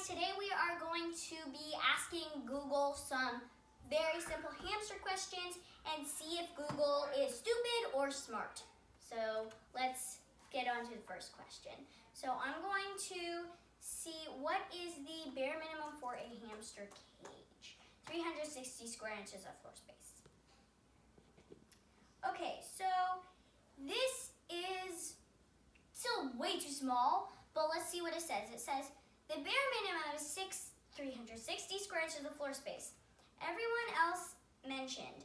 guys, today we are going to be asking Google some very simple hamster questions and see if Google is stupid or smart. So let's get on to the first question. So I'm going to see what is the bare minimum for a hamster cage. 360 square inches of floor space. Okay, so this is still way too small, but let's see what it says. It says the bare minimum is 360 square inches of floor space. Everyone else mentioned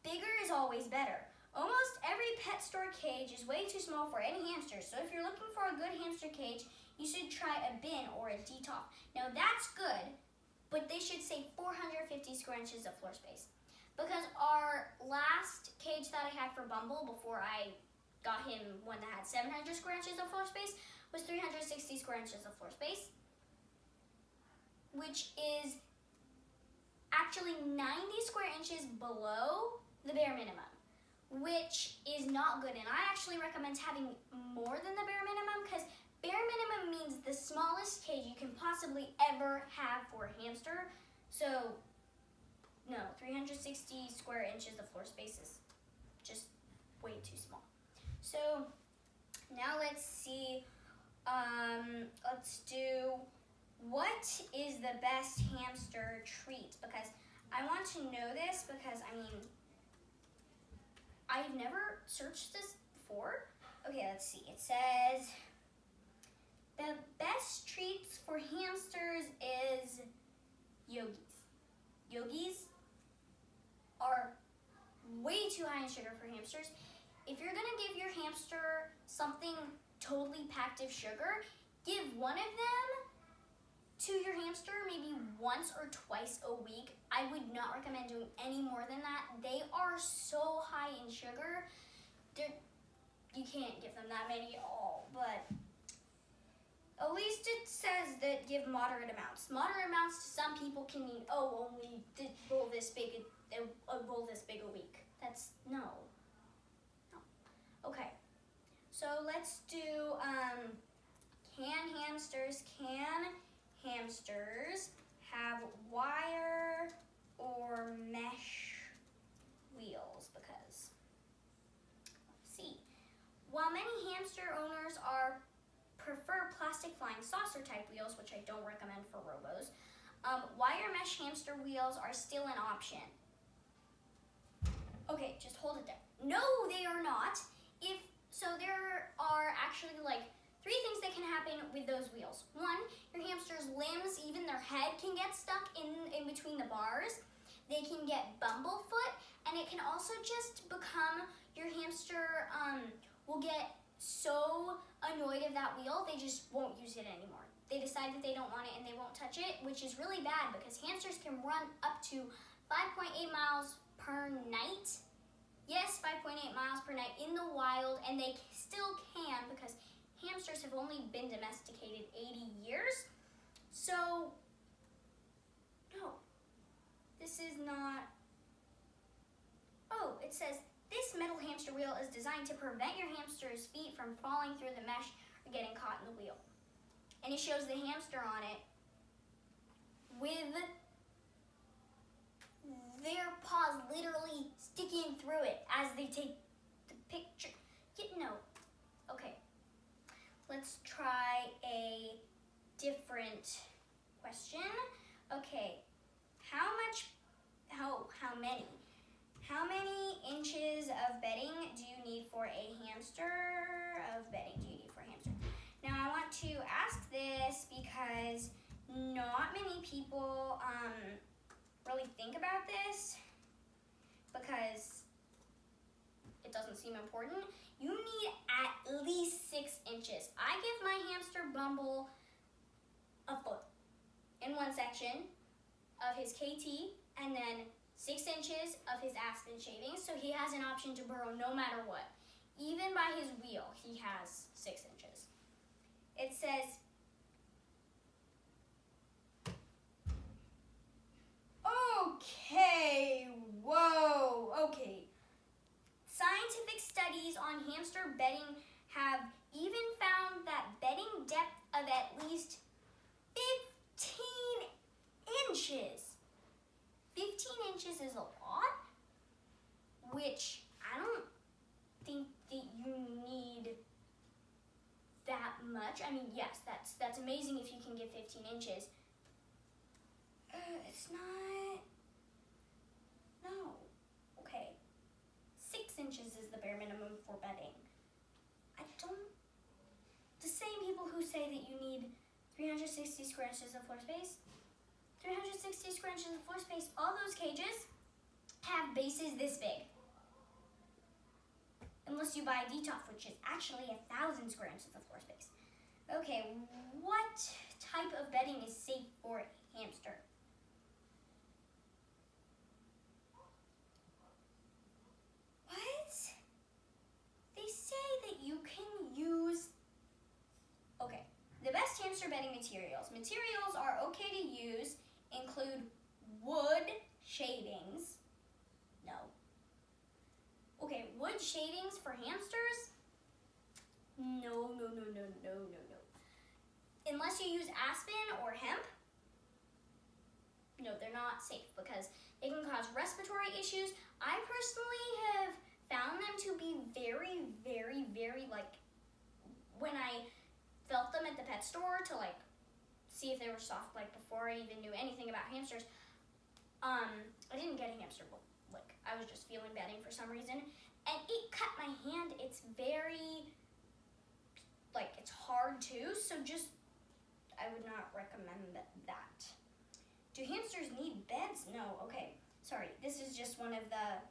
bigger is always better. Almost every pet store cage is way too small for any hamster, so if you're looking for a good hamster cage, you should try a bin or a D-top. Now that's good, but they should say 450 square inches of floor space. Because our last cage that I had for Bumble before I got him one that had 700 square inches of floor space was 360 square inches of floor space, which is actually 90 square inches below the bare minimum, which is not good. And I actually recommend having more than the bare minimum, because bare minimum means the smallest cage you can possibly ever have for a hamster. So no, 360 square inches of floor space is just way too small. So now let's see, let's do what is the best hamster treat, because I want to know this because, I've never searched this before. Okay, let's see. It says the best treats for hamsters is yogis. Yogis are way too high in sugar for hamsters. If you're gonna give your hamster something totally packed of sugar, give one of them to your hamster maybe once or twice a week. I would not recommend doing any more than that. They are so high in sugar, you can't give them that many at all, but at least it says that give moderate amounts. Moderate amounts to some people can mean, oh, only a bowl this big a week. That's, no. Okay, so let's do, can hamsters have wire or mesh wheels? Because, let's see. While many hamster owners prefer plastic flying saucer type wheels, which I don't recommend for robos, wire mesh hamster wheels are still an option. Okay, just hold it there. No, they are not. So there are actually like 3 things that can happen with those wheels. 1, your hamster's limbs, even their head, can get stuck in between the bars. They can get bumblefoot, and it can also just become your hamster will get so annoyed of that wheel, they just won't use it anymore. They decide that they don't want it and they won't touch it, which is really bad because hamsters can run up to 5.8 miles per night. Yes, 5.8 miles per night in the wild, and they still can because hamsters have only been domesticated 80 years. So, no, this is not. Oh, it says, this metal hamster wheel is designed to prevent your hamster's feet from falling through the mesh or getting caught in the wheel. And it shows the hamster on it with their paws literally sticking through it as they take the picture. No. Okay. Let's try a different question. Okay. How many inches of bedding do you need for a hamster? Now I want to ask this because not many people really think about this because it doesn't seem important. You need at least 6 inches. I give my hamster Bumble a foot in one section of his KT and then 6 inches of his Aspen shavings, so he has an option to burrow no matter what. Even by his wheel, he has 6 inches. It says, okay, whoa, okay. Scientific studies on hamster bedding have even found that bedding depth of at least 15 much. I mean, yes, that's amazing if you can get 15 inches. It's not. No. Okay. 6 inches is the bare minimum for bedding. The same people who say that you need 360 square inches of floor space, 360 square inches of floor space, all those cages have bases this big. Unless you buy a D-top, which is actually 1,000 square inches of floor space. Okay, what type of bedding is safe for a hamster? What? They say that you can use... Okay, the best hamster bedding materials. Materials are okay to use include wood shavings. No. Okay, wood shavings for hamsters? No. Unless you use aspen or hemp, no, they're not safe because they can cause respiratory issues. I personally have found them to be very, like, when I felt them at the pet store to, like, see if they were soft, like, before I even knew anything about hamsters. I didn't get a hamster lick. I was just feeling bedding for some reason. And it cut my hand. It's very, like, it's hard too. So just, I would not recommend that. Do hamsters need beds? No. Okay. Sorry. This is just one of the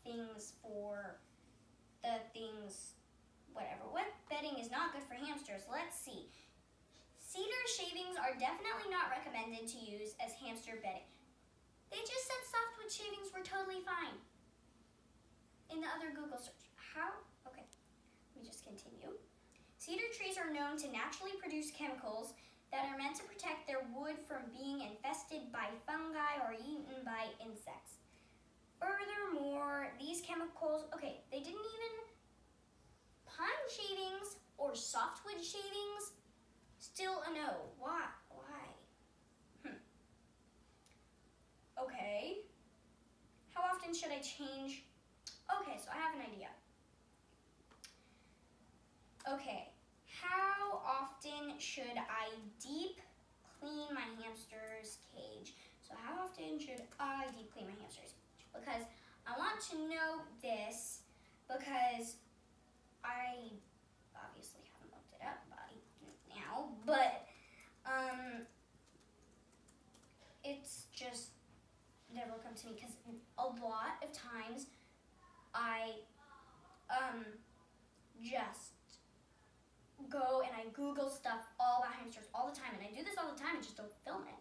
things for the things, whatever. What bedding is not good for hamsters? Let's see. Cedar shavings are definitely not recommended to use as hamster bedding. They just said softwood shavings were totally fine in the other Google search. How? Okay, let me just continue. Cedar trees are known to naturally produce chemicals that are meant to protect their wood from being infested by fungi or eaten by insects. Furthermore, these chemicals, okay, they didn't even, pine shavings or softwood shavings, still a no. Why? Okay. How often should I change? Okay, so I have an idea. Okay, how often should I deep clean my hamster's cage? So how often should I deep clean my hamster's cage? Because I want to know this because I obviously haven't looked it up by now, but it's just never come to me because a lot of times I just go and I Google stuff all about hamsters all the time, and I do this all the time and just don't film it.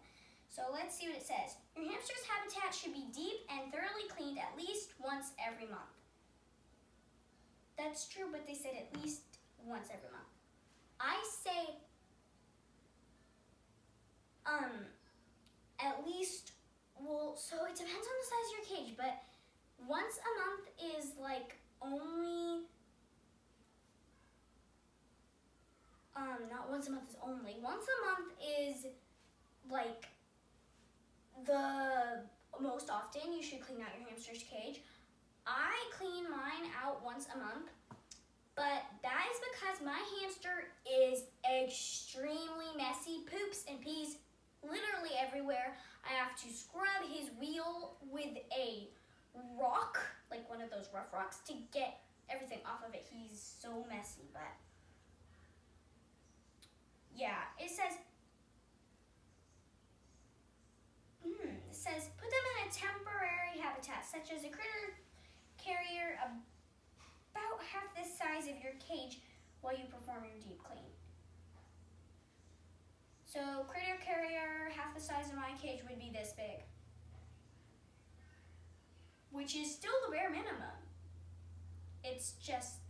So let's see what it says. Your hamster's habitat should be deep and thoroughly cleaned at least once every month. That's true, but they said at least once every month. I say at least, well, so it depends on the size of your cage, but once a month is like only, not once a month is only, once a month is like the most often you should clean out your hamster's cage. I clean mine out once a month, but that is because my hamster is extremely messy, poops and pees literally everywhere. I have to scrub his wheel with a rock, like one of those rough rocks, to get everything off of it. He's so messy, but yeah, it says put them in a temporary habitat, such as a critter carrier about half the size of your cage while you perform your deep clean. So critter carrier, half the size of my cage would be this big, which is still the bare minimum. It's just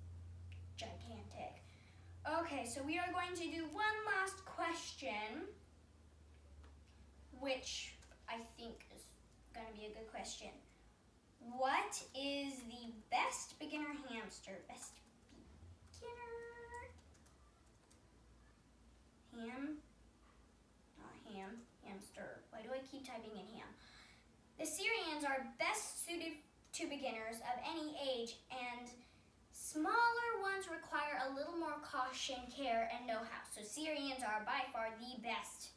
gigantic. Okay, so we are going to do one last question, which I think is going to be a good question. What is the best beginner hamster? Best beginner hamster. Why do I keep typing in ham? The Syrians are best suited to beginners of any age, and smaller ones require a a little more caution, care, and know-how. So Syrians are by far the best.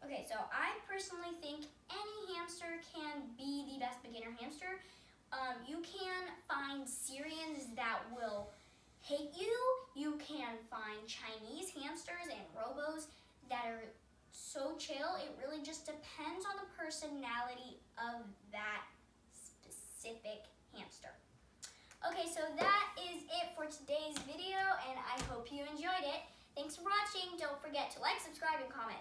Okay, so I personally think any hamster can be the best beginner hamster. You can find Syrians that will hate you. You can find Chinese hamsters and robos that are so chill. It really just depends on the personality of that specific hamster. Okay, so that is it for today's video, and I hope you enjoyed it. Thanks for watching. Don't forget to like, subscribe, and comment.